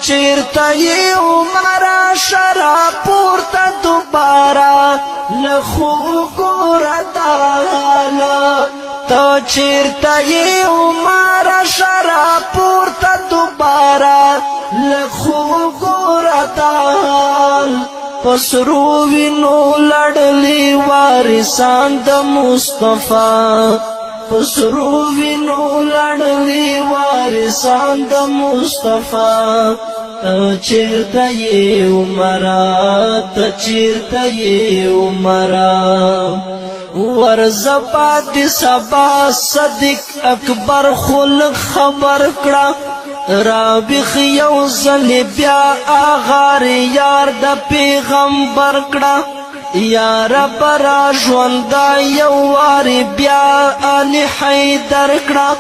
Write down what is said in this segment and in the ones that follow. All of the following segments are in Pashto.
چیرته یې عمره شراب پورته دوباره له خوږوره داله ته چیرته یې عمره شراب پورته دوباره له خوږوره دال په سرو وینو لړلي وارثان د مصطفی په سرو وینو لړلي وارثان د مصطفی ته چیرته یې عمره ته چیرته یې عمره ورځه پاتې سبا صدیق اکبر خلق خبر کړه رابخ یو ځل بیا اغار یار د پیغمبر کړه یا رب را ژوندا یو وارې بیا آل حیدر کړه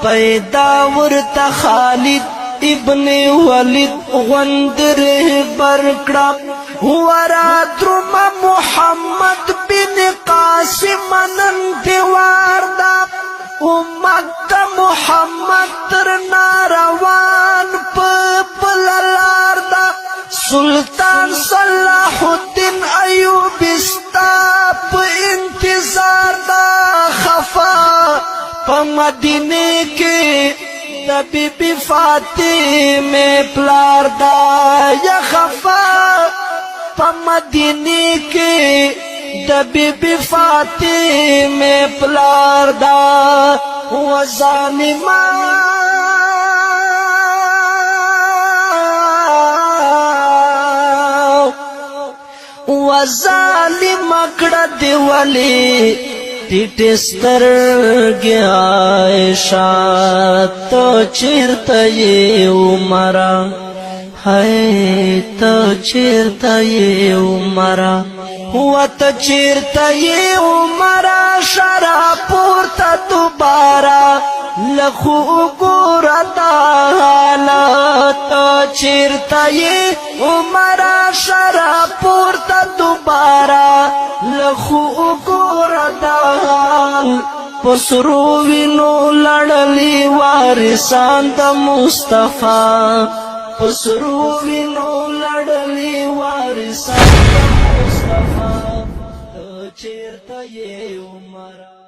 پیدا ورته خالد ابن ولید غوند رهبر کړه ورا درم محمد بن قاسم نن دیوار دا امت محمد تر ناروان پللار دا سلطان صلاح الدین ایوب استا په انتظار دا خفا په مدینه کې د بی بی فاطمه پلار دا یا خفا په مدینه کې د بی بی فاطمه پلار دا و ظالم کړه دی ولی ټیټ سترګې عائشہ ته چیرته یې عمره هی ته چیرته یې عمره ته چیرته یې عمره شراب پورته دوباره له خوږوره داله ته چیرته یې عمره شراب پورته دوباره له خوږوره داله په سرو وینو لړلي وارثان د مصطفی په سرو وینو لړلي وارثان د مصطفی ته چیرته یې عمره